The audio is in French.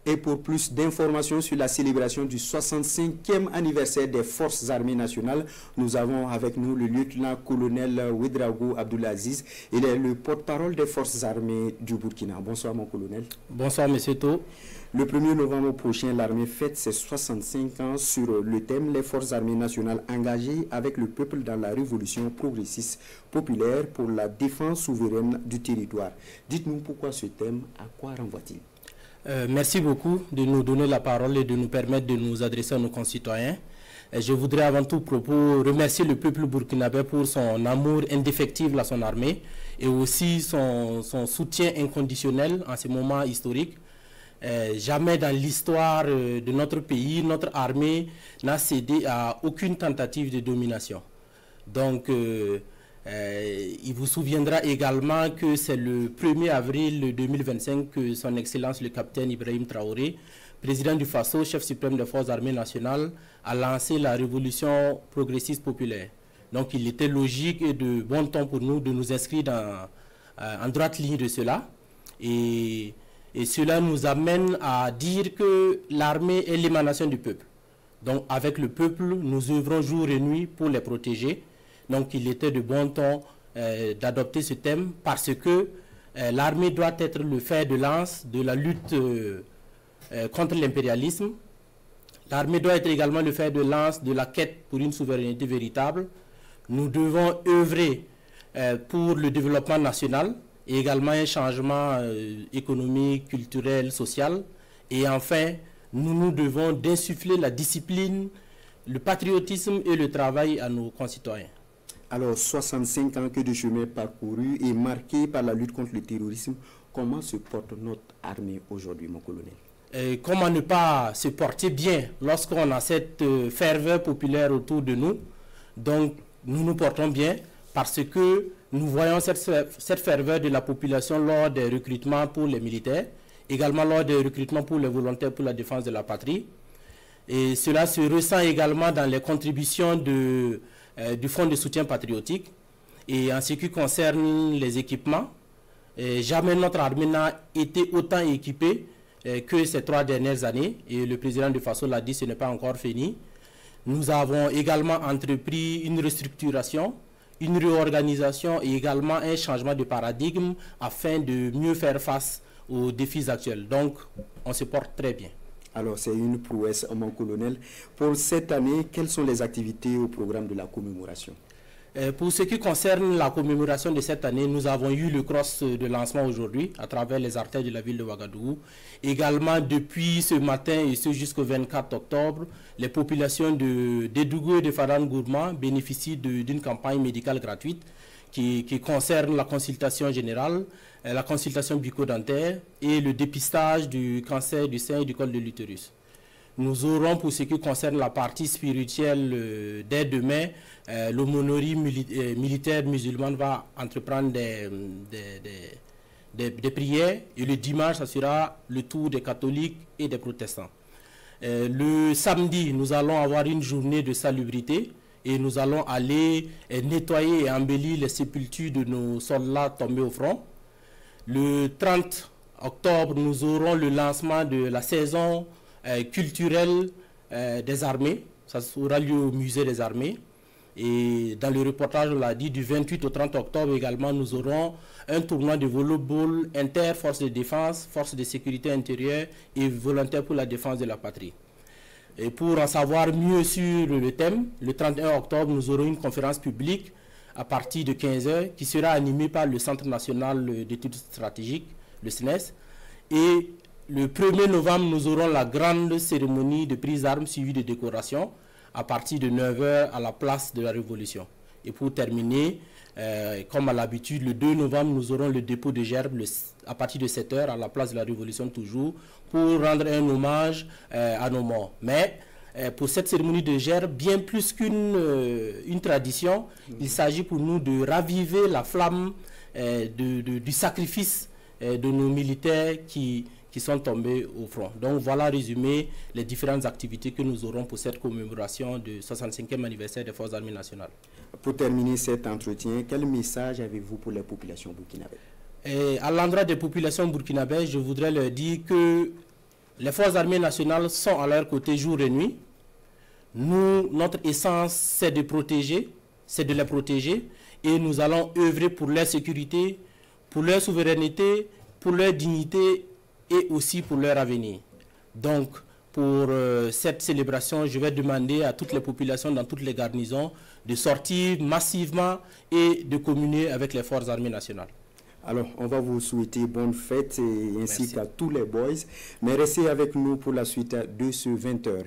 Et pour plus d'informations sur la célébration du 65e anniversaire des Forces armées nationales, nous avons avec nous le lieutenant-colonel Ouedraogo Abdoulaziz. Il est le porte-parole des Forces armées du Burkina. Bonsoir mon colonel. Bonsoir monsieur To. Le 1er novembre prochain, l'armée fête ses 65 ans sur le thème « Les Forces armées nationales engagées avec le peuple dans la révolution progressiste populaire pour la défense souveraine du territoire ». Dites-nous pourquoi ce thème, à quoi renvoie-t-il? Merci beaucoup de nous donner la parole et de nous permettre de nous adresser à nos concitoyens. Je voudrais avant tout propos remercier le peuple burkinabé pour son amour indéfectible à son armée et aussi son soutien inconditionnel en ce moment historique. Jamais dans l'histoire de notre pays, notre armée n'a cédé à aucune tentative de domination. Donc, il vous souviendra également que c'est le 1er avril 2025 que son Excellence le capitaine Ibrahim Traoré, président du Faso, chef suprême des Forces armées nationales, a lancé la révolution progressiste populaire. Donc, il était logique et de bon ton pour nous de nous inscrire en droite ligne de cela. Et cela nous amène à dire que l'armée est l'émanation du peuple. Donc avec le peuple, nous œuvrons jour et nuit pour les protéger. Donc il était de bon ton d'adopter ce thème parce que l'armée doit être le fer de lance de la lutte contre l'impérialisme. L'armée doit être également le fer de lance de la quête pour une souveraineté véritable. Nous devons œuvrer pour le développement national, et également un changement économique, culturel, social. Et enfin, nous devons d'insuffler la discipline, le patriotisme et le travail à nos concitoyens. Alors, 65 ans que de chemin parcouru et marqué par la lutte contre le terrorisme, comment se porte notre armée aujourd'hui, mon colonel? Comment ne pas se porter bien lorsqu'on a cette ferveur populaire autour de nous? Donc, nous nous portons bien parce que nous voyons cette ferveur de la population lors des recrutements pour les militaires, également lors des recrutements pour les volontaires pour la défense de la patrie. Et cela se ressent également dans les contributions du Fonds de soutien patriotique. Et en ce qui concerne les équipements, jamais notre armée n'a été autant équipée que ces 3 dernières années. Et le président de Faso l'a dit, ce n'est pas encore fini. Nous avons également entrepris une restructuration, une réorganisation et également un changement de paradigme afin de mieux faire face aux défis actuels. Donc, on se porte très bien. Alors, c'est une prouesse, mon colonel. Pour cette année, quelles sont les activités au programme de la commémoration? Pour ce qui concerne la commémoration de cette année, nous avons eu le cross de lancement aujourd'hui à travers les artères de la ville de Ouagadougou. Également, depuis ce matin et ce jusqu'au 24 octobre, les populations de Dédougou et de Faran Gourma bénéficient d'une campagne médicale gratuite qui concerne la consultation générale, la consultation bucco-dentaire et le dépistage du cancer du sein et du col de l'utérus. Nous aurons, pour ce qui concerne la partie spirituelle, dès demain, l'aumônerie militaire musulmane va entreprendre des prières et le dimanche, ça sera le tour des catholiques et des protestants. Le samedi, nous allons avoir une journée de salubrité et nous allons aller nettoyer et embellir les sépultures de nos soldats tombés au front. Le 30 octobre, nous aurons le lancement de la saison culturelle des armées. Ça aura lieu au musée des armées. Et dans le reportage, on l'a dit, du 28 au 30 octobre également, nous aurons un tournoi de volleyball inter, forces de défense, forces de sécurité intérieure et volontaires pour la défense de la patrie. Et pour en savoir mieux sur le thème, le 31 octobre, nous aurons une conférence publique à partir de 15 h qui sera animée par le Centre national d'études stratégiques, le CNES. Et le 1er novembre, nous aurons la grande cérémonie de prise d'armes suivie de décoration à partir de 9 h à la place de la Révolution. Et pour terminer, comme à l'habitude, le 2 novembre, nous aurons le dépôt de gerbes à partir de 7 h à la place de la Révolution toujours, pour rendre un hommage à nos morts. Mais pour cette cérémonie de gerbes, bien plus qu'une tradition, il s'agit pour nous de raviver la flamme du sacrifice de nos militaires qui sont tombés au front. Donc voilà résumé les différentes activités que nous aurons pour cette commémoration du 65e anniversaire des Forces armées nationales. Pour terminer cet entretien, quel message avez-vous pour les populations burkinabées? À l'endroit des populations burkinabées, je voudrais leur dire que Les forces armées nationales sont à leur côté jour et nuit. Nous, notre essence, c'est de protéger, c'est de les protéger. Et nous allons œuvrer pour leur sécurité, pour leur souveraineté, pour leur dignité et aussi pour leur avenir. Donc, pour cette célébration, je vais demander à toutes les populations dans toutes les garnisons de sortir massivement et de communier avec les forces armées nationales. Alors, on va vous souhaiter bonne fête ainsi qu'à tous les boys. Mais restez avec nous pour la suite de ce 20h.